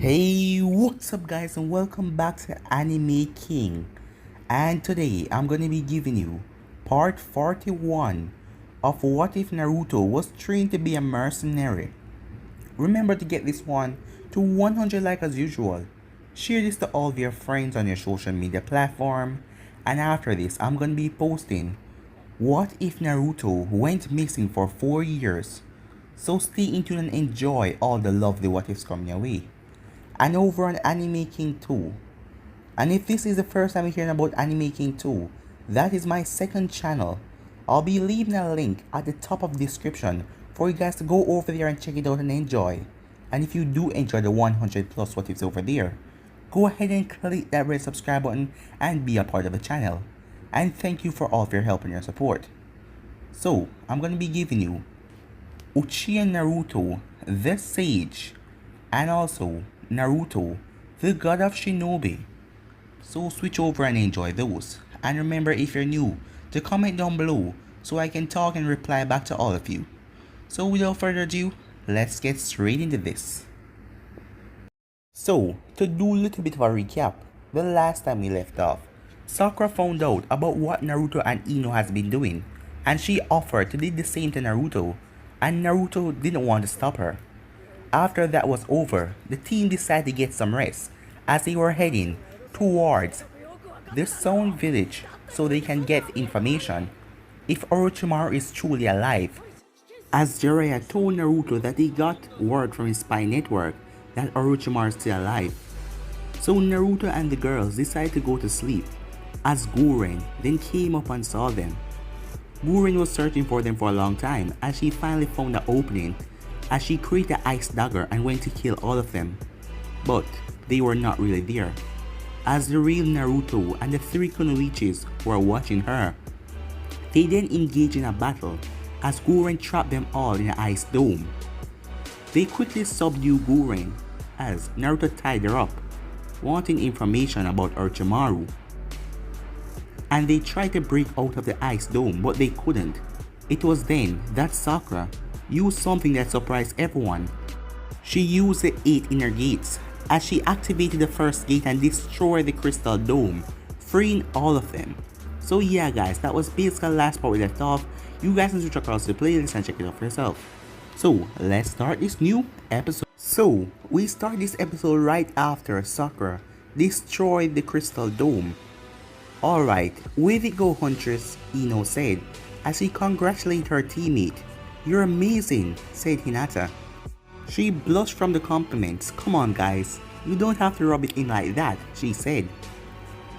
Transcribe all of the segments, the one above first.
Hey, what's up guys, and welcome back to Anime King. And today I'm gonna be giving you part 41 of What If Naruto Was Trained to be a Mercenary. Remember to get this one to 100 likes as usual. Share this to all of your friends on your social media platform. And after this I'm gonna be posting What If Naruto Went Missing for 4 years. So stay in tune and enjoy all the lovely what ifs coming your way. And over on Anime King 2. And if this is the first time you're hearing about Anime King 2, that is my second channel. I'll be leaving a link at the top of the description for you guys to go over there and check it out and enjoy. And if you do enjoy the 100 plus what ifs over there, go ahead and click that red subscribe button and be a part of the channel. And thank you for all of your help and your support. So, I'm going to be giving you Uchiha Naruto, the Sage, and also Naruto, the God of Shinobi. So switch over and enjoy those. And remember, if you're new, to comment down below so I can talk and reply back to all of you. So without further ado, let's get straight into this. So, to do a little bit of a recap, the last time we left off, Sakura found out about what Naruto and Ino has been doing, and she offered to do the same to Naruto, and Naruto didn't want to stop her. After that was over, the team decided to get some rest as they were heading towards the Sound Village so they can get information if Orochimaru is truly alive. As Jiraiya told Naruto that he got word from his spy network that Orochimaru is still alive. So Naruto and the girls decided to go to sleep as Guren then came up and saw them. Guren was searching for them for a long time as she finally found the opening as she created an ice dagger and went to kill all of them. But they were not really there, as the real Naruto and the three Kunoichis were watching her. They then engaged in a battle as Guren trapped them all in an ice dome. They quickly subdued Guren as Naruto tied her up, wanting information about Orochimaru. And they tried to break out of the ice dome, but they couldn't. It was then that Sakura used something that surprised everyone. She used the 8 inner gates as she activated the first gate and destroyed the crystal dome, freeing all of them. So yeah guys, that was basically the last part we left off. You guys can switch across the playlist and check it out for yourself. So let's start this new episode. So we start this episode right after Sakura destroyed the crystal dome. Alright, way to go Huntress, Ino said as he congratulated her teammate. "You're amazing," said Hinata. She blushed from the compliments. "Come on guys, you don't have to rub it in like that," she said.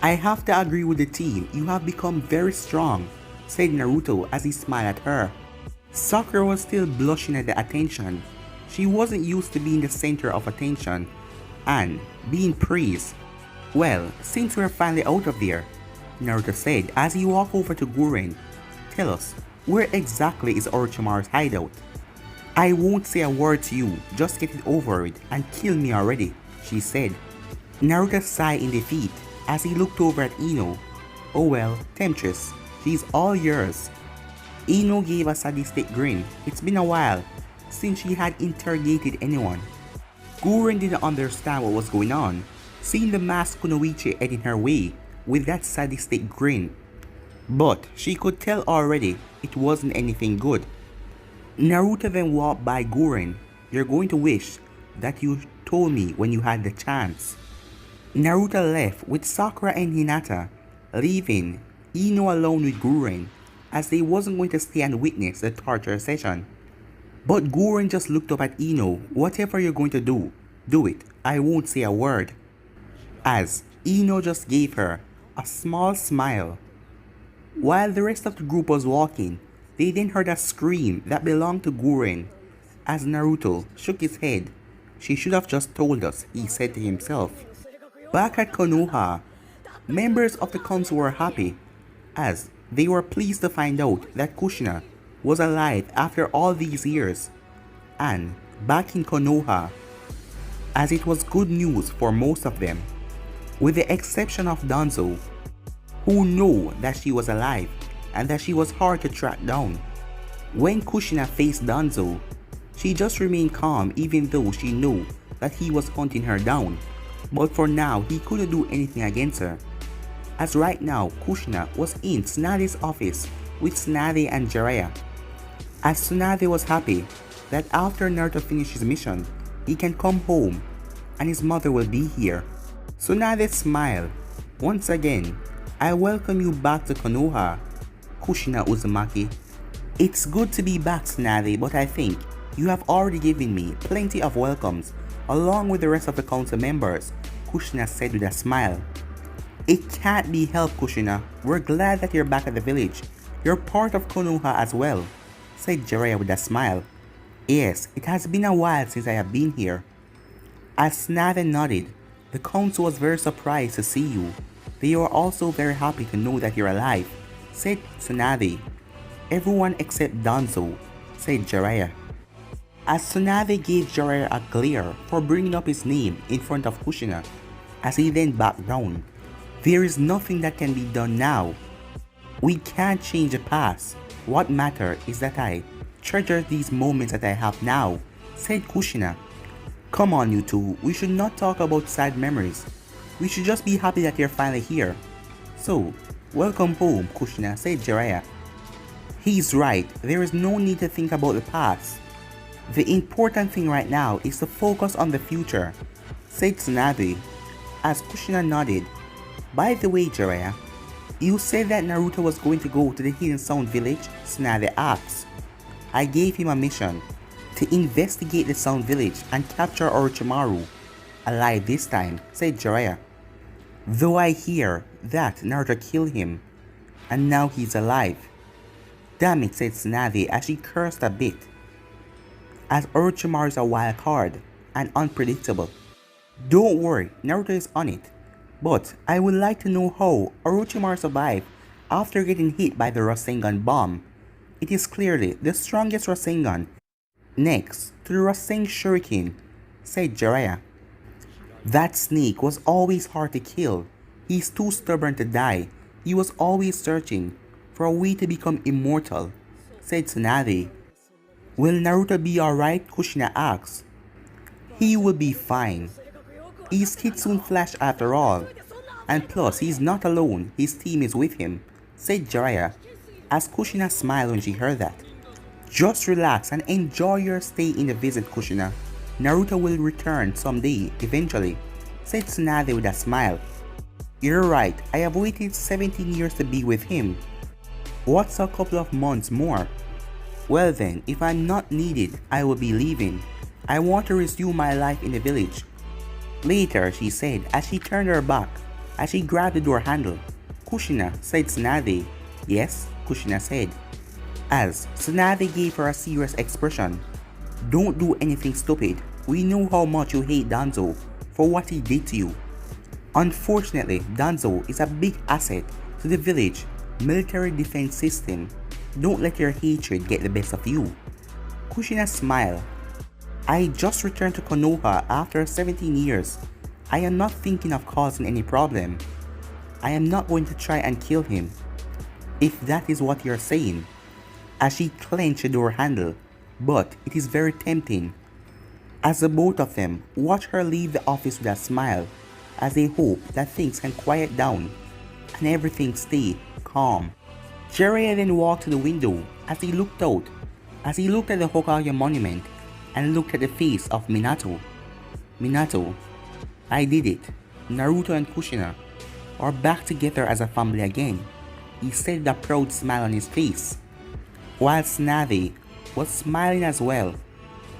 "I have to agree with the team, you have become very strong," said Naruto as he smiled at her. Sakura was still blushing at the attention. She wasn't used to being the center of attention and being praised. "Well, since we're finally out of there," Naruto said as he walked over to Guren. "Tell us, where exactly is Orochimaru's hideout?" "I won't say a word to you, just get it over it and kill me already," she said. Naruto sighed in defeat as he looked over at Ino. "Oh well, Temptress, she's all yours." Ino gave a sadistic grin. It's been a while since she had interrogated anyone. Guren didn't understand what was going on, seeing the masked Kunoichi heading her way with that sadistic grin. But she could tell already it wasn't anything good. Naruto then walked by Guren. "You're going to wish that you told me when you had the chance." Naruto left with Sakura and Hinata, leaving Ino alone with Guren as they wasn't going to stay and witness the torture session. But Guren just looked up at Ino. "Whatever you're going to do, do it. I won't say a word." As Ino just gave her a small smile. While the rest of the group was walking, they then heard a scream that belonged to Guren. As Naruto shook his head. "She should have just told us," he said to himself. Back at Konoha, members of the council were happy as they were pleased to find out that Kushina was alive after all these years. And back in Konoha, as it was good news for most of them, with the exception of Danzo, who knew that she was alive and that she was hard to track down. When Kushina faced Danzo, she just remained calm even though she knew that he was hunting her down, but for now he couldn't do anything against her. As right now, Kushina was in Tsunade's office with Tsunade and Jiraiya. As Tsunade was happy that after Naruto finished his mission, he can come home and his mother will be here. Tsunade smiled. Once again, I welcome you back to Konoha, Kushina Uzumaki. It's good to be back, Tsunade, but I think you have already given me plenty of welcomes along with the rest of the council members, Kushina said with a smile. It can't be helped, Kushina. We're glad that you're back at the village. You're part of Konoha as well, said Jiraiya with a smile. Yes, it has been a while since I have been here. As Tsunade nodded, the council was very surprised to see you. They were also very happy to know that you're alive, said Tsunade. Everyone except Danzo, said Jiraiya. As Tsunade gave Jiraiya a glare for bringing up his name in front of Kushina, as he then backed down. There is nothing that can be done now. We can't change the past. What matters is that I treasure these moments that I have now, said Kushina. Come on you two, we should not talk about sad memories. We should just be happy that you're finally here. So, welcome home, Kushina, said Jiraiya. He's right, there is no need to think about the past. The important thing right now is to focus on the future, said Tsunade, as Kushina nodded. By the way, Jiraiya, you said that Naruto was going to go to the Hidden Sound Village? Tsunade asked. I gave him a mission to investigate the Sound Village and capture Orochimaru. Alive this time, said Jiraiya. Though I hear that Naruto killed him, and now he's alive. Damn it, said Tsunade as she cursed a bit. As Orochimaru is a wild card and unpredictable. Don't worry, Naruto is on it. But I would like to know how Orochimaru survived after getting hit by the Rasengan bomb. It is clearly the strongest Rasengan, next to the Rasen Shuriken, said Jiraiya. That snake was always hard to kill. He's too stubborn to die. He was always searching for a way to become immortal, said Tsunade. Will Naruto be alright? Kushina asked. He will be fine. His Kitsune Flash after all. And plus, he's not alone, his team is with him, said Jiraiya, as Kushina smiled when she heard that. Just relax and enjoy your stay in the visit, Kushina. Naruto will return someday, eventually, said Tsunade with a smile. You're right, I have waited 17 years to be with him. What's a couple of months more? Well then, if I'm not needed, I will be leaving. I want to resume my life in the village. Later, she said as she turned her back, as she grabbed the door handle. Kushina, said Tsunade. Yes, Kushina said, as Tsunade gave her a serious expression. Don't do anything stupid. We know how much you hate Danzo for what he did to you. Unfortunately, Danzo is a big asset to the village military defense system. Don't let your hatred get the best of you. Kushina smiled. I just returned to Konoha after 17 years. I am not thinking of causing any problem. I am not going to try and kill him, if that is what you're saying, as she clenched the door handle, but it is very tempting. As the both of them watch her leave the office with a smile, as they hope that things can quiet down and everything stay calm. Jiraiya then walked to the window as he looked out, as he looked at the Hokage monument and looked at the face of Minato. Minato, I did it. Naruto and Kushina are back together as a family again, he said with a proud smile on his face, while Tsunade was smiling as well.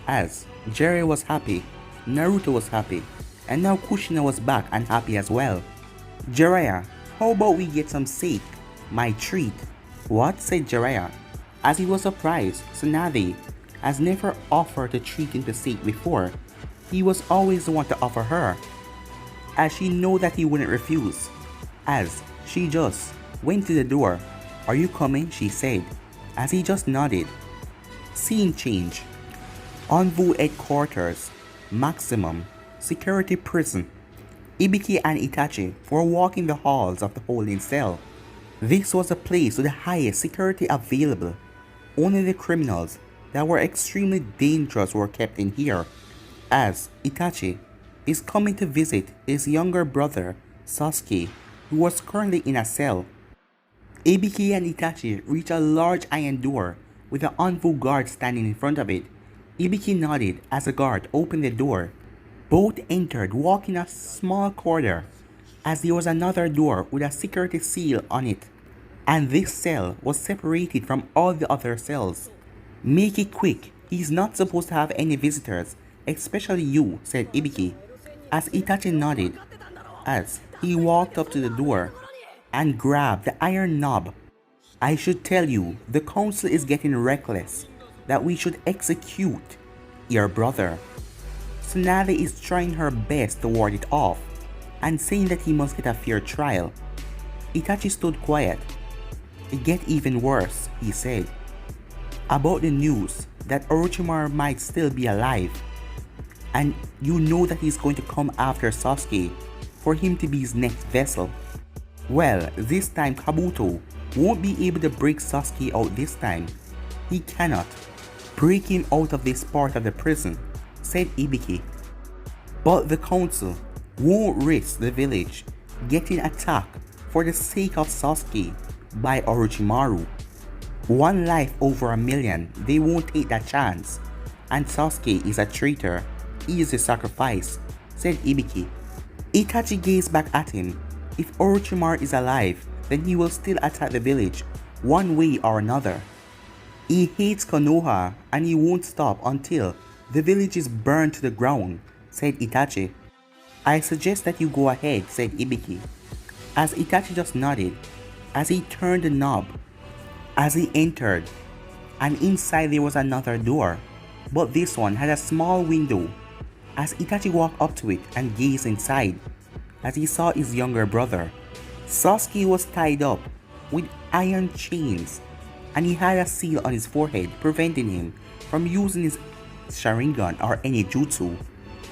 As Jiraiya was happy, Naruto was happy, and now Kushina was back and happy as well. Jiraiya, how about we get some sake? My treat. What? Said Jiraiya, as he was surprised. Tsunade has never offered to treat him to sake before. He was always the one to offer her, as she knew that he wouldn't refuse. As she just went to the door. Are you coming? She said, as he just nodded. Scene change. Envoy headquarters. Maximum security prison. Ibiki and Itachi were walking the halls of the holding cell. This was a place with the highest security available. Only the criminals that were extremely dangerous were kept in here. as Itachi is coming to visit his younger brother Sasuke, who was currently in a cell. Ibiki and Itachi reach a large iron door with an Anvu guard standing in front of it. Ibiki nodded as the guard opened the door. Both entered, walking a small corridor, as there was another door with a security seal on it, and this cell was separated from all the other cells. "Make it quick, he's not supposed to have any visitors, especially you," said Ibiki, as Itachi nodded as he walked up to the door and grabbed the iron knob. "I should tell you, the council is getting reckless, that we should execute your brother." Tsunade is trying her best to ward it off and saying that he must get a fair trial. Itachi stood quiet. "It get even worse," he said, "about the news that Orochimaru might still be alive, and you know that he's going to come after Sasuke for him to be his next vessel. Well, this time Kabuto won't be able to break Sasuke out this time. He cannot break him out of this part of the prison," said Ibiki. "But the council won't risk the village getting attacked for the sake of Sasuke by Orochimaru. One life over a million, they won't take that chance. And Sasuke is a traitor, easy sacrifice," said Ibiki. Itachi gazed back at him. If Orochimaru is alive, then he will still attack the village, one way or another. He hates Konoha and he won't stop until the village is burned to the ground, said Itachi. "I suggest that you go ahead," said Ibiki, as Itachi just nodded as he turned the knob. As he entered, and inside there was another door, but this one had a small window. As Itachi walked up to it and gazed inside, as he saw his younger brother, Sasuke was tied up with iron chains, and he had a seal on his forehead preventing him from using his Sharingan or any jutsu,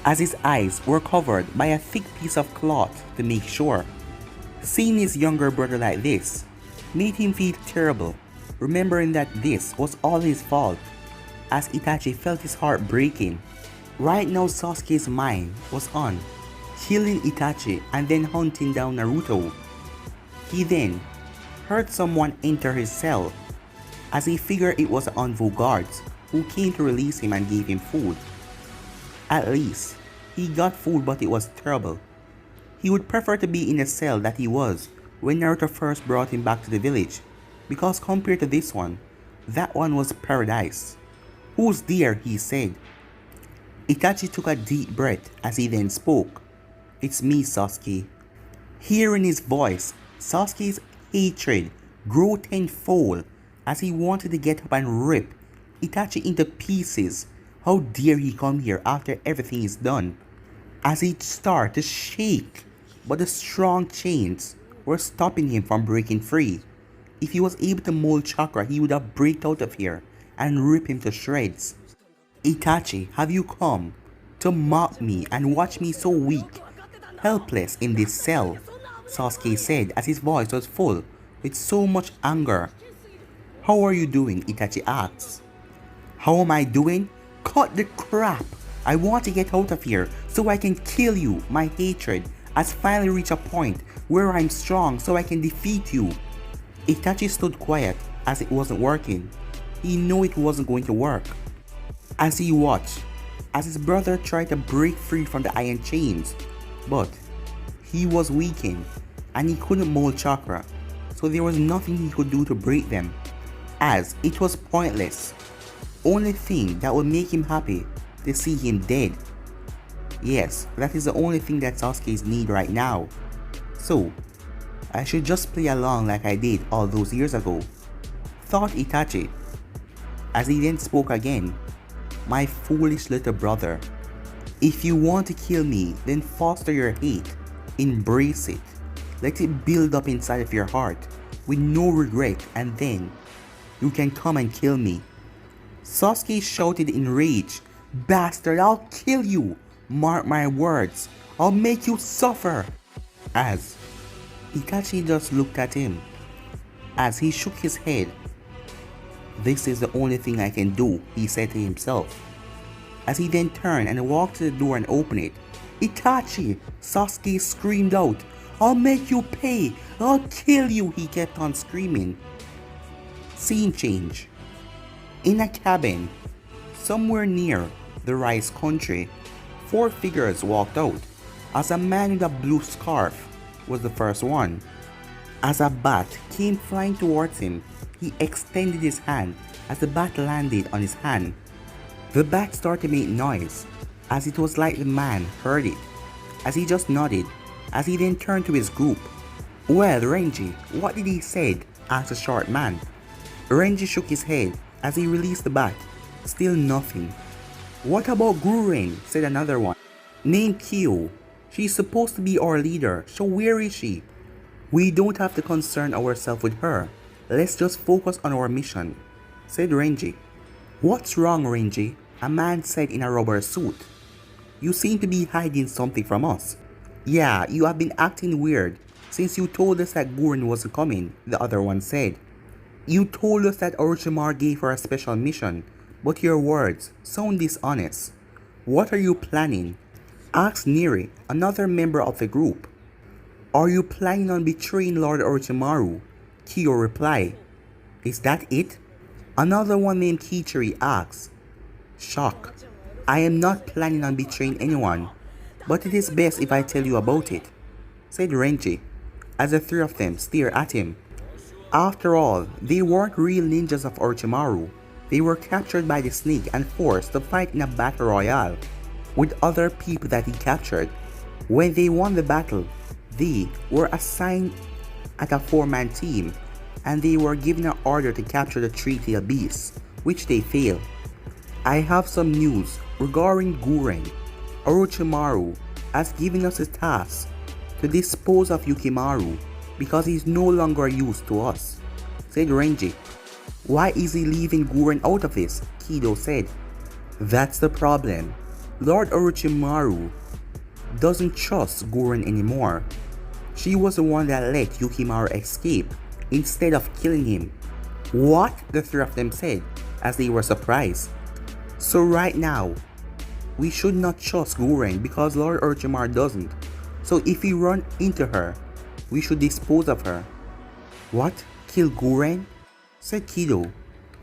as his eyes were covered by a thick piece of cloth to make sure. Seeing his younger brother like this made him feel terrible, remembering that this was all his fault, as Itachi felt his heart breaking. Right now Sasuke's mind was on killing Itachi and then hunting down Naruto. He then heard someone enter his cell, as he figured it was the Anvu guards who came to release him and gave him food. At least, he got food, but it was terrible. He would prefer to be in the cell that he was when Naruto first brought him back to the village, because compared to this one, that one was paradise. "Who's there?" he said. Itachi took a deep breath as he then spoke. "It's me, Sasuke." Hearing his voice, Sasuke's hatred grew tenfold as he wanted to get up and rip Itachi into pieces. How dare he come here after everything is done? As he started to shake, but the strong chains were stopping him from breaking free. If he was able to mold chakra, he would have breaked out of here and rip him to shreds. "Itachi, have you come to mock me and watch me so weak, helpless in this cell?" Sasuke said as his voice was full with so much anger. "How are you doing?" Itachi asked. "How am I doing? Cut the crap! I want to get out of here so I can kill you. My hatred has finally reached a point where I'm strong so I can defeat you." Itachi stood quiet as it wasn't working. He knew it wasn't going to work. As he watched, as his brother tried to break free from the iron chains, but he was weakened and he couldn't mold chakra, so there was nothing he could do to break them, as it was pointless. Only thing that would make him happy to see him dead. Yes, that is the only thing that Sasuke's need right now. So, I should just play along like I did all those years ago, thought Itachi, as he then spoke again. "My foolish little brother, if you want to kill me, then foster your hate, embrace it, let it build up inside of your heart with no regret, and then you can come and kill me." Sasuke shouted in rage, "Bastard, I'll kill you! Mark my words, I'll make you suffer!" As Itachi just looked at him, as he shook his head. "This is the only thing I can do," he said to himself. as he then turned and walked to the door and opened it. "Itachi!" Sasuke screamed out. "I'll make you pay! I'll kill you!" he kept on screaming. Scene change. In a cabin, somewhere near the rice country, 4 figures walked out, as a man with a blue scarf was the first one. As a bat came flying towards him, he extended his hand as the bat landed on his hand. The bat started to make noise, as it was like the man heard it, as he just nodded, as he then turned to his group. "Well, Renji, what did he say?" asked the short man. Renji shook his head as he released the bat. "Still nothing." "What about Guren?" said another one. "Named Kyo. She's supposed to be our leader, so where is she?" "We don't have to concern ourselves with her. Let's just focus on our mission," said Renji. "What's wrong, Renji?" a man said in a rubber suit. "You seem to be hiding something from us." "Yeah, you have been acting weird since you told us that Guren wasn't coming," the other one said. "You told us that Orochimaru gave her a special mission, but your words sound dishonest. What are you planning?" asked Neri, another member of the group. "Are you planning on betraying Lord Orochimaru?" Kyo replied. "Is that it?" Another one named Kichiri asked. Shock. "I am not planning on betraying anyone, but it is best if I tell you about it," said Renji, as the 3 of them stared at him. After all, they weren't real ninjas of Orochimaru. They were captured by the snake and forced to fight in a battle royale with other people that he captured. When they won the battle, they were assigned at a 4-man team, and they were given an order to capture the 3-tailed beast, which they failed. I have some news regarding Guren. Orochimaru has given us a task to dispose of Yukimaru because he is no longer used to us, said Renji. "Why is he leaving Guren out of this?" Kido said. "That's the problem. Lord Orochimaru doesn't trust Guren anymore. She was the one that let Yukimaru escape instead of killing him." "What?" the 3 of them said, as they were surprised. "So right now, we should not trust Guren because Lord Orochimaru doesn't. So if we run into her, we should dispose of her." "What? Kill Guren?" said Kido.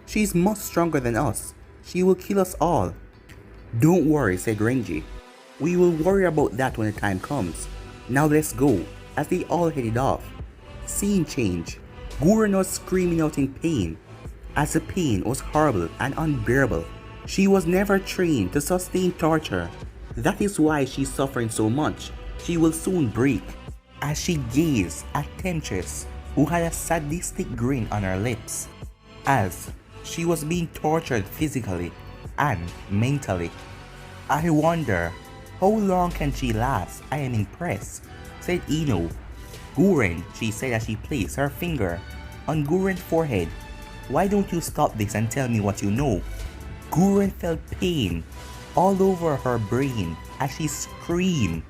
"She is much stronger than us. She will kill us all." "Don't worry," said Renji. "We will worry about that when the time comes. Now let's go," as they all headed off. Scene change. Guren was screaming out in pain, as the pain was horrible and unbearable. She was never trained to sustain torture. That is why she's suffering so much. She will soon break. As she gazed at Temptress, who had a sadistic grin on her lips, as she was being tortured physically and mentally. "I wonder, how long can she last? I am impressed," said Ino. "Guren," she said as she placed her finger on Guren's forehead, "why don't you stop this and tell me what you know?" Guren felt pain all over her brain as she screamed.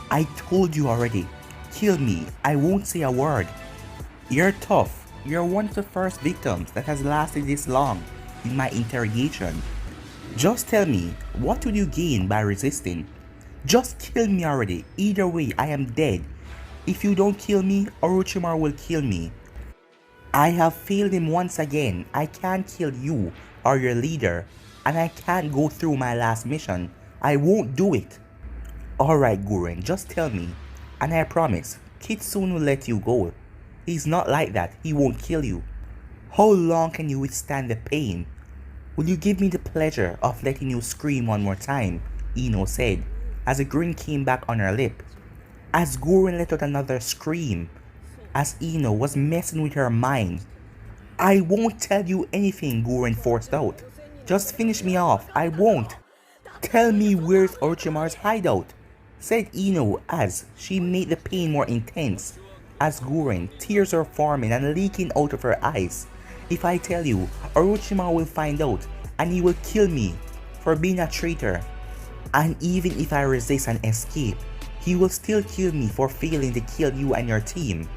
"I told you already. Kill me. I won't say a word." "You're tough. You're one of the first victims that has lasted this long in my interrogation. Just tell me, what would you gain by resisting? Just kill me already. Either way, I am dead. If you don't kill me, Orochimaru will kill me. I have failed him once again. I can't kill you or your leader, and I can't go through my last mission. I won't do it." "Alright, Guren, just tell me, and I promise, Kitsune will let you go. He's not like that. He won't kill you." "How long can you withstand the pain? Will you give me the pleasure of letting you scream one more time?" Ino said, as a grin came back on her lip. As Guren let out another scream, as Ino was messing with her mind. "I won't tell you anything," Guren forced out. "Just finish me off. I won't." "Tell me where's Orochimaru's hideout," said Ino as she made the pain more intense. As Guren, tears were forming and leaking out of her eyes. "If I tell you, Orochimaru will find out and he will kill me for being a traitor. And even if I resist and escape, he will still kill me for failing to kill you and your team.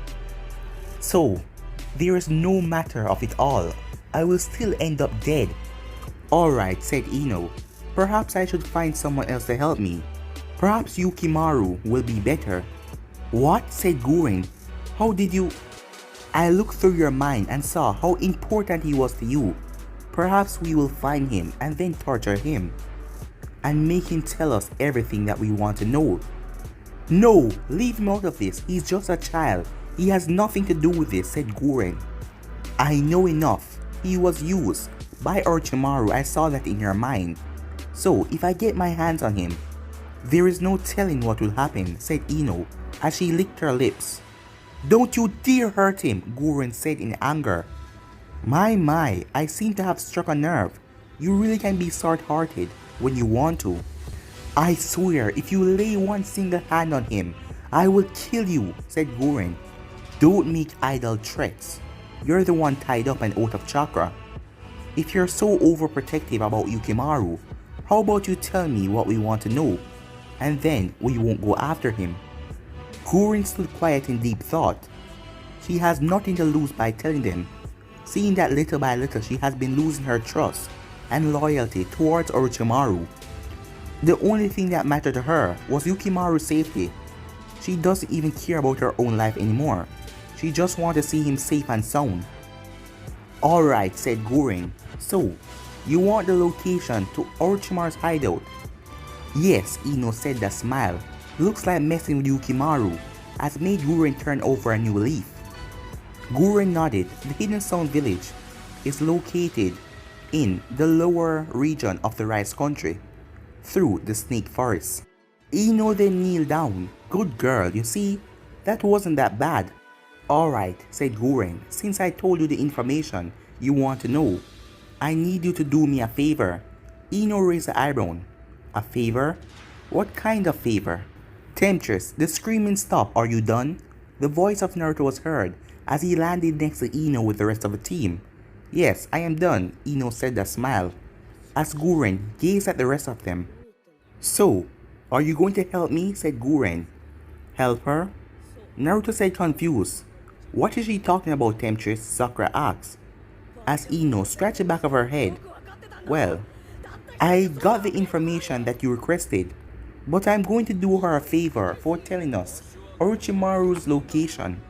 So, there is no matter of it all. I will still end up dead." "Alright," said Ino. Perhaps I should find someone else to help me. Perhaps Yukimaru will be better. What? Said Guren. How did you... I looked through your mind and saw how important he was to you. Perhaps we will find him and then torture him. And make him tell us everything that we want to know. No, leave him out of this. He's just a child. He has nothing to do with this, said Guren. I know enough. He was used by Orochimaru. I saw that in your mind. So if I get my hands on him, there is no telling what will happen, said Ino as she licked her lips. Don't you dare hurt him, Guren said in anger. My, I seem to have struck a nerve. You really can be soft-hearted when you want to. I swear, if you lay one single hand on him, I will kill you, said Guren. Don't make idle threats. You're the one tied up and out of chakra. If you're so overprotective about Yukimaru, how about you tell me what we want to know, and then we won't go after him. Guren stood quiet in deep thought. She has nothing to lose by telling them, seeing that little by little she has been losing her trust and loyalty towards Orochimaru. The only thing that mattered to her was Yukimaru's safety. She doesn't even care about her own life anymore. She just wants to see him safe and sound. Alright, said Guren. So, you want the location to Orochimaru's hideout? Yes, Ino said that smile. Looks like messing with Yukimaru has made Guren turn over a new leaf. Guren nodded. The Hidden Sound Village is located in the lower region of the Rice Country, through the Snake Forest. Ino then kneeled down. Good girl, you see, that wasn't that bad. Alright, said Guren, since I told you the information you want to know, I need you to do me a favor. Ino raised an eyebrow. A favor? What kind of favor? Temptress, the screaming stopped. Are you done? The voice of Naruto was heard as he landed next to Ino with the rest of the team. Yes, I am done, Ino said with a smile, as Guren gazed at the rest of them. So, are you going to help me? Said Guren. Help her? Naruto said confused. What is she talking about, Temptress? Sakura asked, as Ino scratched the back of her head. Well, I got the information that you requested, but I'm going to do her a favor for telling us Orochimaru's location.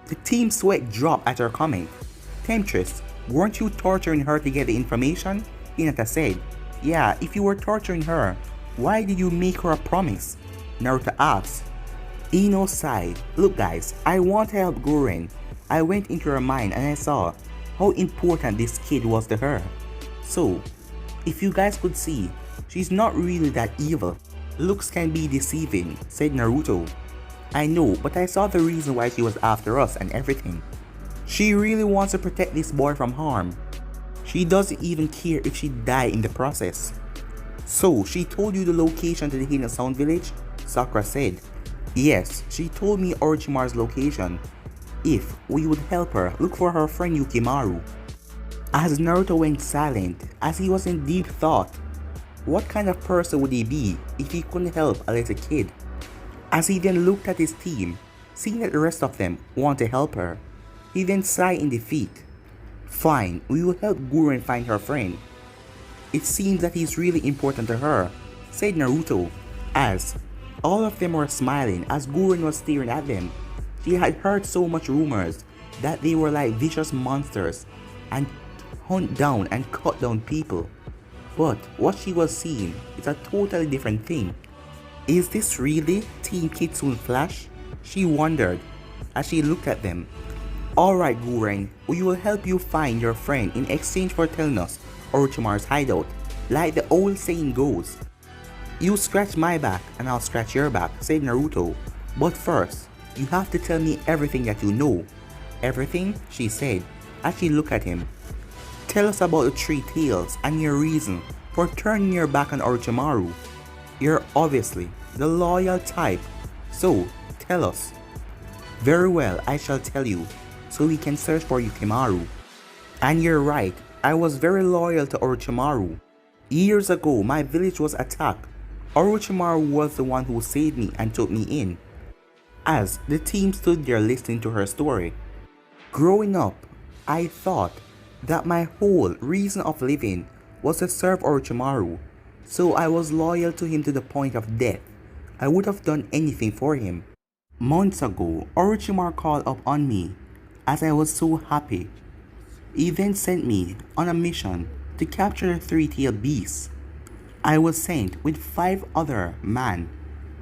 The team's sweat dropped at her comment. Temptress, weren't you torturing her to get the information? Hinata said. Yeah, if you were torturing her, why did you make her a promise? Naruto asked. Ino sighed. Look guys, I want to help Guren. I went into her mind and I saw how important this kid was to her. So, if you guys could see, she's not really that evil. Looks can be deceiving, said Naruto. I know, but I saw the reason why she was after us and everything. She really wants to protect this boy from harm. She doesn't even care if she dies in the process. So, she told you the location to the Hidden Sound Village? Sakura said. Yes, she told me Orochimaru's location. If we would help her look for her friend Yukimaru. As Naruto went silent, as he was in deep thought, what kind of person would he be if he couldn't help a little kid? As he then looked at his team, seeing that the rest of them want to help her, he then sighed in defeat. Fine, we will help Guren find her friend. It seems that he's really important to her, said Naruto, as all of them were smiling as Guren was staring at them. She had heard so much rumors that they were like vicious monsters and hunt down and cut down people. But what she was seeing is a totally different thing. Is this really Team Kitsune Flash? She wondered as she looked at them. Alright Guren, we will help you find your friend in exchange for telling us Orochimaru's hideout. Like the old saying goes, you scratch my back and I'll scratch your back, said Naruto. But first, you have to tell me everything that you know. Everything? She said as she looked at him. Tell us about the three tales and your reason for turning your back on Orochimaru. You're obviously the loyal type, so tell us. Very well, I shall tell you, so we can search for Yukimaru. And you're right, I was very loyal to Orochimaru. Years ago, my village was attacked. Orochimaru was the one who saved me and took me in. As the team stood there listening to her story. Growing up, I thought that my whole reason of living was to serve Orochimaru. So I was loyal to him to the point of death. I would have done anything for him. Months ago, Orochimaru called up on me as I was so happy. He then sent me on a mission to capture the three-tailed beast. I was sent with 5 other men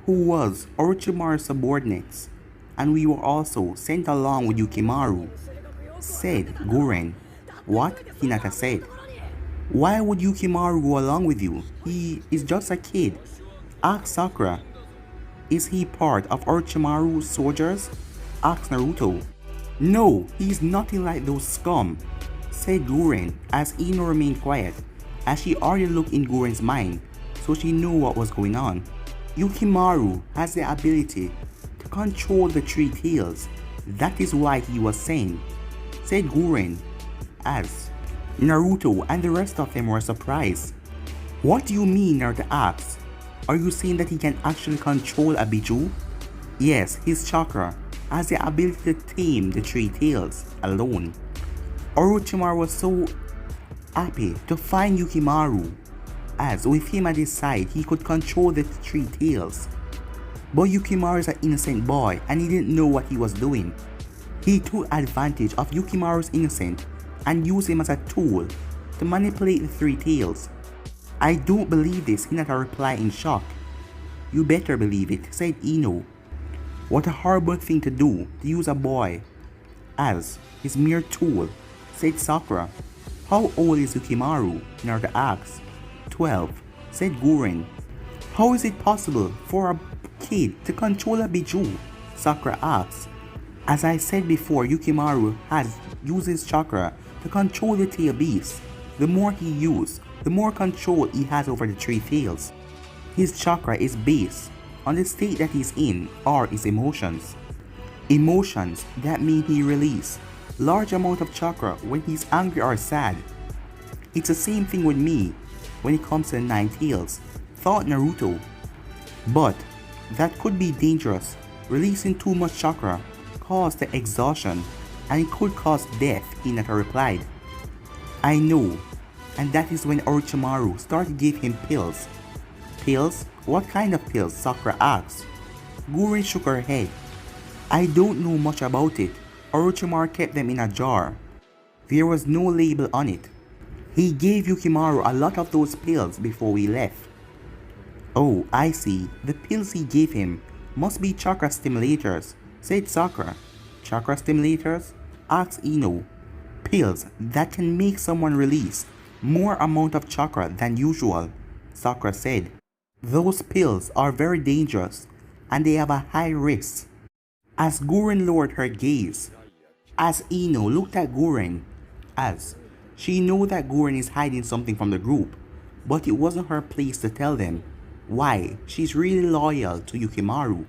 who was Orochimaru's subordinates, and we were also sent along with Yukimaru, said Guren. What? Hinata said. Why would Yukimaru go along with you? He is just a kid. Asked Sakura. Is he part of Orochimaru's soldiers? Asked Naruto. No, he's nothing like those scum, said Guren as Ino remained quiet, as she already looked in Guren's mind, so she knew what was going on. Yukimaru has the ability to control the three tails. That is why he was sane, said Guren, as Naruto and the rest of them were surprised. What do you mean? Naruto asked. Are you saying that he can actually control a Biju? Yes, his chakra has the ability to tame the three tails alone. Orochimaru was so happy to find Yukimaru, as with him at his side he could control the three tails. But Yukimaru is an innocent boy and he didn't know what he was doing. He took advantage of Yukimaru's innocence and used him as a tool to manipulate the three tails. I don't believe this, Hinata replied in shock. You better believe it, said Ino. What a horrible thing to do, to use a boy as his mere tool, said Sakura. How old is Yukimaru? Naruto asked. 12, said Guren. How is it possible for a kid to control a Biju? Sakura asked. As I said before, Yukimaru has used his chakra to control the tail beast. The more he uses, the more control he has over the three tails. His chakra is based on the state that he's in or his emotions. Emotions that mean he releases large amount of chakra when he's angry or sad. It's the same thing with me when it comes to the 9 tails, thought Naruto. But that could be dangerous. Releasing too much chakra caused the exhaustion and it could cause death, Hinata replied. I know, and that is when Orochimaru started to give him pills. Pills? What kind of pills? Sakura asked. Guren shook her head. I don't know much about it. Orochimaru kept them in a jar. There was no label on it. He gave Yukimaru a lot of those pills before we left. Oh, I see. The pills he gave him must be chakra stimulators, said Sakura. Chakra stimulators? Asked Ino. Pills that can make someone release more amount of chakra than usual, Sakura said. Those pills are very dangerous and they have a high risk. As Guren lowered her gaze, as Ino looked at Guren, as she knew that Guren is hiding something from the group, but it wasn't her place to tell them why she's really loyal to Yukimaru.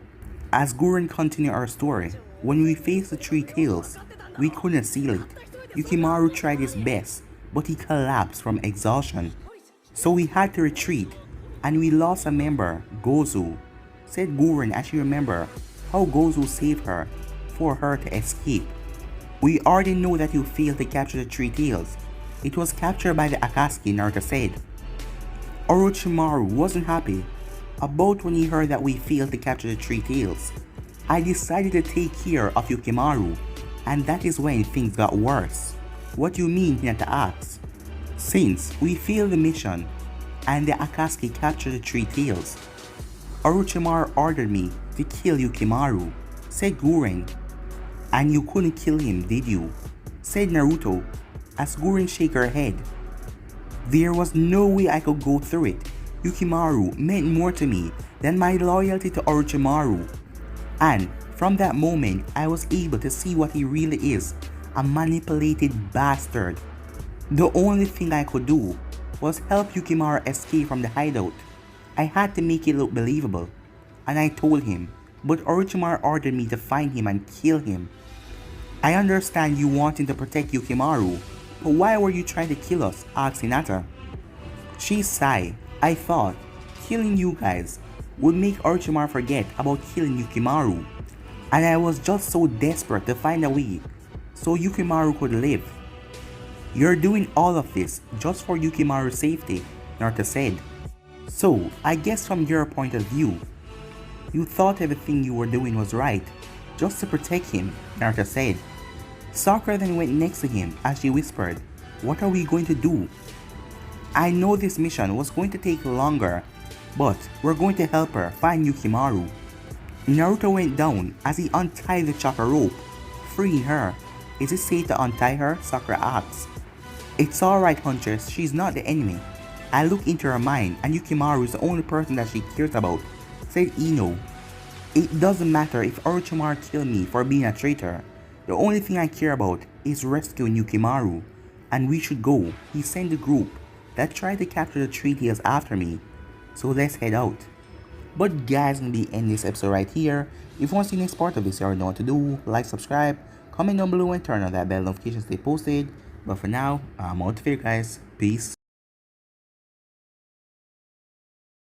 As Guren continued her story, when we faced the three tails, we couldn't seal it. Yukimaru tried his best, but he collapsed from exhaustion. So we had to retreat, and we lost a member, Gozu, said Guren as she remembered how Gozu saved her for her to escape. We already know that you failed to capture the three tails. It was captured by the Akatsuki, Naruto said. Orochimaru wasn't happy about when he heard that we failed to capture the three tails. I decided to take care of Yukimaru, and that is when things got worse. What do you mean? Hinata asked. Since we failed the mission and the Akatsuki captured the three tails, Orochimaru ordered me to kill Yukimaru, said Guren. And you couldn't kill him, did you? Said Naruto, as Guren shook her head. There was no way I could go through it. Yukimaru meant more to me than my loyalty to Orochimaru. And from that moment, I was able to see what he really is, a manipulated bastard. The only thing I could do was help Yukimaru escape from the hideout. I had to make it look believable, and I told him, but Orochimaru ordered me to find him and kill him. I understand you wanting to protect Yukimaru, but why were you trying to kill us? Asked Hinata. She sighed. I thought killing you guys would make Orochimaru forget about killing Yukimaru, and I was just so desperate to find a way so Yukimaru could live. You're doing all of this just for Yukimaru's safety, Naruto said. So, I guess from your point of view, you thought everything you were doing was right, just to protect him, Naruto said. Sakura then went next to him as she whispered, "What are we going to do? I know this mission was going to take longer, but we're going to help her find Yukimaru." Naruto went down as he untied the chakra rope, freeing her. "Is it safe to untie her?" Sakura asked. "It's alright, Huntress, she's not the enemy. I looked into her mind and Yukimaru is the only person that she cares about," said Ino. "It doesn't matter if Orochimaru killed me for being a traitor. The only thing I care about is rescuing Yukimaru. And we should go. He sent the group that tried to capture the treaties after me. So let's head out." But guys, I'm gonna be ending this episode right here. If you want to see the next part of this, you already know what to do. Like, subscribe, comment down below and turn on that bell notification to stay posted. But for now, I'm out of here guys. Peace.